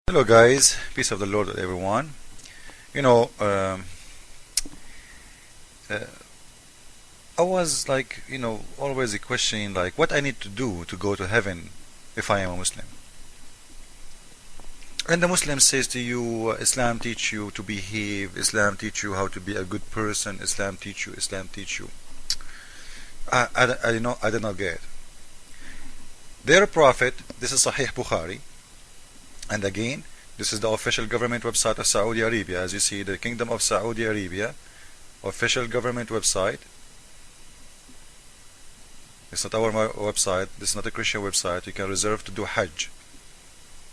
Hello guys, peace of the Lord with everyone. You know, uh, I was like, always questioning like what I need to do to go to heaven if I am a Muslim. And the Muslim says to you, Islam teach you to behave, Islam teach you how to be a good person, Islam teach you, Islam teach you. I did not get it. Their prophet, this is Sahih Bukhari, and again, this is the official government website of Saudi Arabia. As you see, the Kingdom of Saudi Arabia official government website. It's not our website. This is not a Christian website. You can reserve to do Hajj.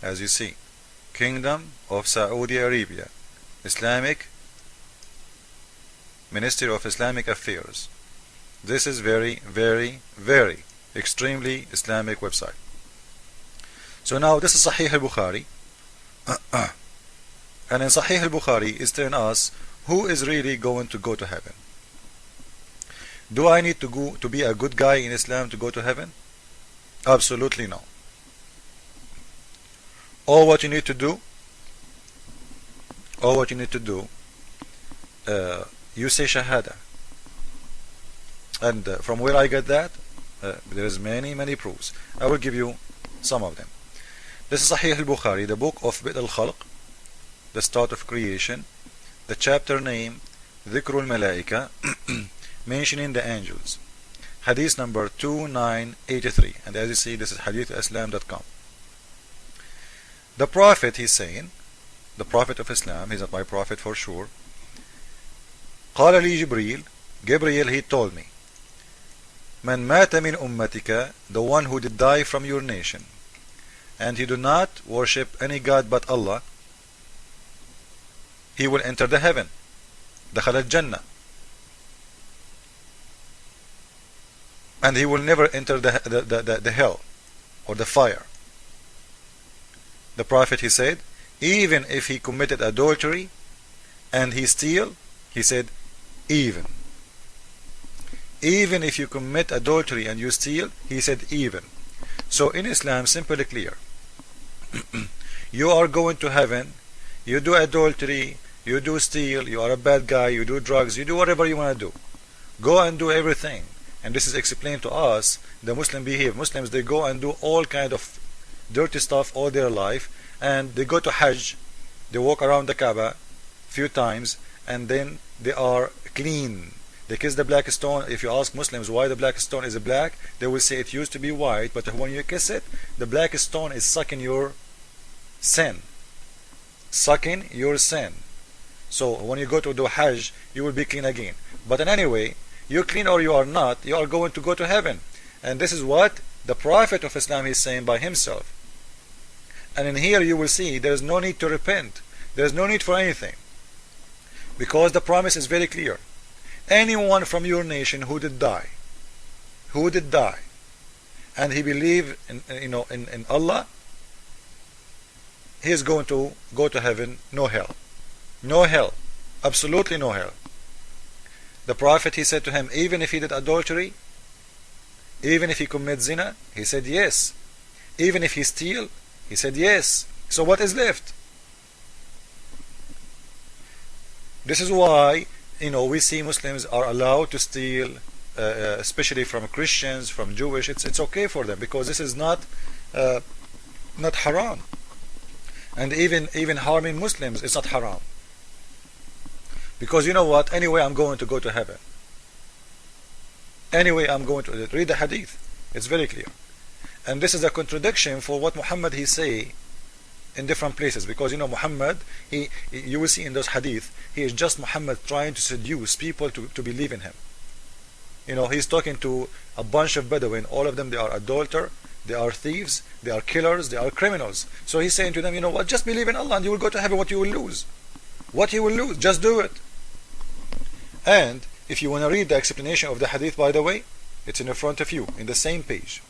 As you see, Kingdom of Saudi Arabia, Islamic Ministry of Islamic Affairs. This is very, very, very extremely Islamic website. So now this is Sahih al-Bukhari. And in Sahih al-Bukhari is telling us who is really going to go to heaven. Do I need to go to be a good guy in Islam to go to heaven? Absolutely no. All what you need to do, you say Shahada. And from where I get that, there is many proofs. I will give you some of them. This is Sahih al-Bukhari, the book of Bid al-Khalq, the start of creation, the chapter name, Dhikr al-Malaika, mentioning the angels. Hadith number 2983. And as you see, this is hadithislam.com. The Prophet, he's saying, the Prophet of Islam, he's not my Prophet for sure. قال لي جبريل, Gabriel, he told me, من مات من أمتك, the one who did die from your nation, and he do not worship any God but Allah, he will enter the heaven. دخل الجنة. And he will never enter the hell or the fire. The Prophet, he said, even if he committed adultery and he steal, he said, even if you commit adultery and you steal, he said even. So in Islam, simply clear. You are going to heaven, you do adultery, you do steal, you are a bad guy, you do drugs, you do whatever you want to do. Go and do everything. And this is explained to us, the Muslim behave. Muslims, they go and do all kind of dirty stuff all their life, and they go to Hajj, they walk around the Kaaba few times, and then they are clean. They kiss the black stone. If you ask Muslims why the black stone is black, they will say it used to be white, but when you kiss it, the black stone is sucking your sin. Sucking your sin. So when you go to do Hajj, you will be clean again. But in any way, you clean or you are not, you are going to go to heaven. And this is what the Prophet of Islam is saying by himself. And in here you will see there is no need to repent. There is no need for anything. Because the promise is very clear. Anyone from your nation who did die, and he believed in Allah, he is going to go to heaven. No hell. No hell. Absolutely no hell. The Prophet, he said to him, even if he did adultery, even if he commit zina, he said yes. Even if he steal, he said yes. So what is left? This is why we see Muslims are allowed to steal, especially from Christians, from Jewish. It's okay for them because this is not haram. And even harming Muslims is not haram. Because you know what? Anyway, I'm going to go to heaven. Anyway, I'm going to read the hadith. It's very clear. And this is a contradiction for what Muhammad he say in different places. Because Muhammad, you will see in those hadith, he is just Muhammad trying to seduce people to believe in him. He's talking to a bunch of Bedouin. All of them, they are adulterers, they are thieves, they are killers, they are criminals. So he's saying to them, you know what, just believe in Allah and you will go to heaven. What you will lose? What you will lose? Just do it. And if you want to read the explanation of the hadith, by the way, it's in front of you, in the same page.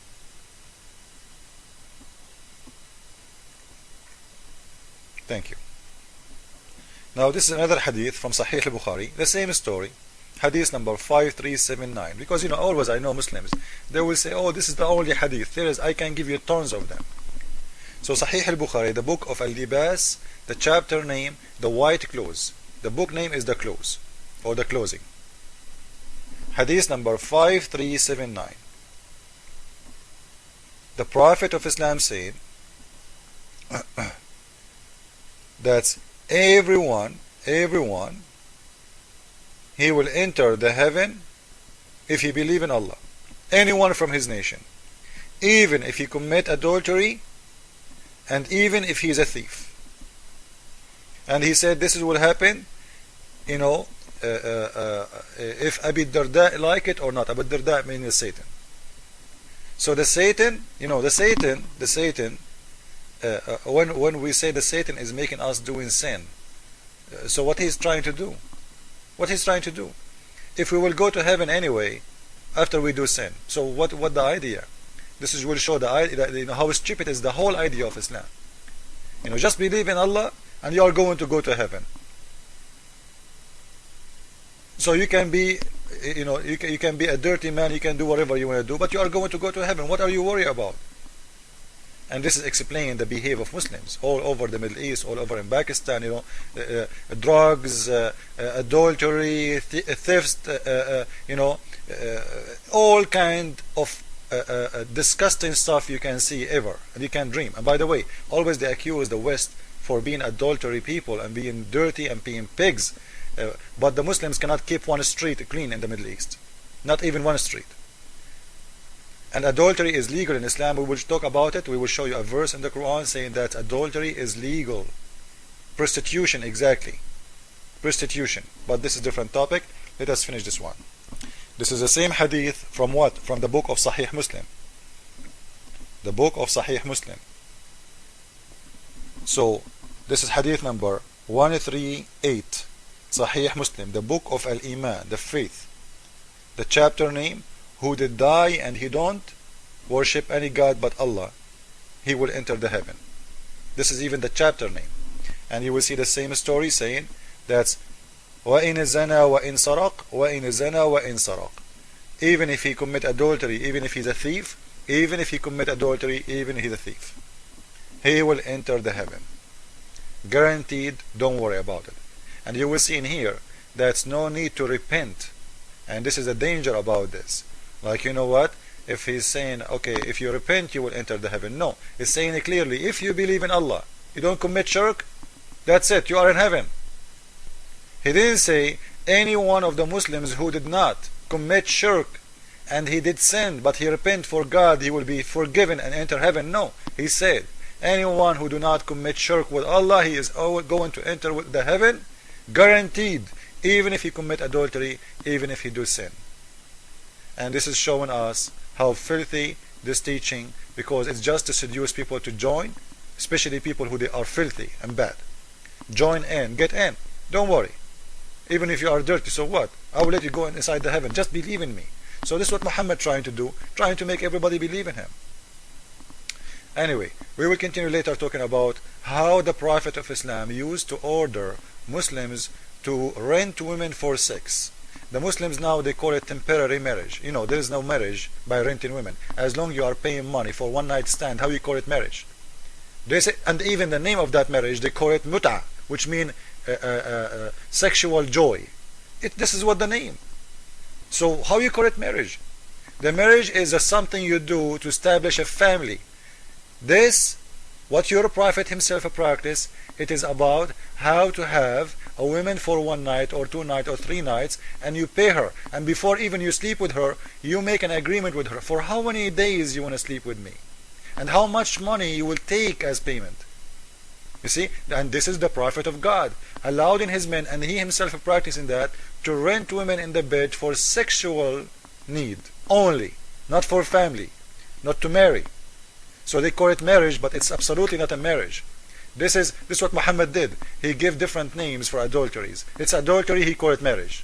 Thank you. Now this is another hadith from Sahih al-Bukhari, the same story, hadith number 5379. Because always I know Muslims, they will say, oh, this is the only hadith. I can give you tons of them. So Sahih al-Bukhari, the book of al-Libas, the chapter name, the white clothes. The book name is the clothes, or the clothing. Hadith number 5379. The Prophet of Islam said that everyone, he will enter the heaven if he believe in Allah. Anyone from his nation. Even if he commit adultery, and even if he is a thief. And he said this will happen, if Abi Darda like it or not. Abu Darda means Satan. So the Satan, the Satan, when we say the Satan is making us doing sin, so what he's trying to do? What he's trying to do? If we will go to heaven anyway, after we do sin, so what the idea? This will show the idea, how stupid is the whole idea of Islam. Just believe in Allah, and you are going to go to heaven. So you can be, you can be a dirty man, you can do whatever you want to do, but you are going to go to heaven. What are you worried about? And this is explaining the behavior of Muslims all over the Middle East, all over in Pakistan, drugs, adultery, thefts, all kind of disgusting stuff you can see ever, and you can dream. And by the way, always they accuse the West for being adultery people and being dirty and being pigs. But the Muslims cannot keep one street clean in the Middle East. Not even one street. And adultery is legal in Islam. We will talk about it. We will show you a verse in the Quran saying that adultery is legal. Prostitution, exactly. Prostitution. But this is a different topic. Let us finish this one. This is the same hadith from what? From the book of Sahih Muslim. The book of Sahih Muslim. So, this is hadith number 138. Sahih Muslim, the book of Al-Iman, the faith. The chapter name, who did die and he don't worship any God but Allah, he will enter the heaven. This is even the chapter name. And you will see the same story saying that's وَإِنْ زَنَا وَإِنْ سَرَقْ وَإِنْ زَنَا وَإِنْ سَرَقْ. Even if he commit adultery, even if he's a thief, even if he commit adultery, even if he's a thief, he will enter the heaven. Guaranteed, don't worry about it. And you will see in here that's no need to repent. And this is the danger about this. Like, what? If he's saying, okay, if you repent, you will enter the heaven. No, he's saying it clearly. If you believe in Allah, you don't commit shirk, that's it, you are in heaven. He didn't say any one of the Muslims who did not commit shirk and he did sin, but he repent for God, he will be forgiven and enter heaven. No, he said anyone who do not commit shirk with Allah, he is going to enter the heaven, guaranteed, even if he commit adultery, even if he do sin. And this is showing us how filthy this teaching, because it's just to seduce people to join, especially people who they are filthy and bad. Join in, get in, don't worry. Even if you are dirty, so what? I will let you go inside the heaven, just believe in me. So this is what Muhammad trying to do, trying to make everybody believe in him. Anyway, we will continue later talking about how the Prophet of Islam used to order Muslims to rent women for sex. The Muslims now, they call it temporary marriage. There is no marriage by renting women. As long as you are paying money for one night stand, how you call it marriage? They say, and even the name of that marriage, they call it mut'a, which means sexual joy. This is what the name. So how you call it marriage? The marriage is something you do to establish a family. This, what your Prophet himself practiced, it is about how to have a woman for one night or 2 nights or 3 nights, and you pay her, and before even you sleep with her, you make an agreement with her for how many days you want to sleep with me and how much money you will take as payment. You see, and this is the Prophet of God allowed in his men, and he himself practicing that, to rent women in the bed for sexual need only, not for family, not to marry. So they call it marriage, but it's absolutely not a marriage. This is what Muhammad did. He gave different names for adulteries. It's adultery, he called it marriage.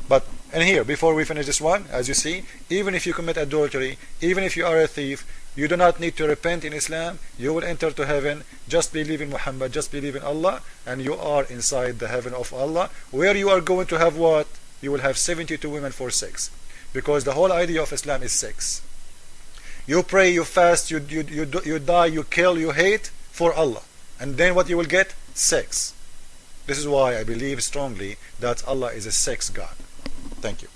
But, and here, before we finish this one, as you see, even if you commit adultery, even if you are a thief, you do not need to repent in Islam. You will enter to heaven. Just believe in Muhammad, just believe in Allah, and you are inside the heaven of Allah, where you are going to have what? You will have 72 women for sex. Because the whole idea of Islam is sex. You pray, you fast, you die, you kill, you hate for Allah. And then what you will get? Sex. This is why I believe strongly that Allah is a sex God. Thank you.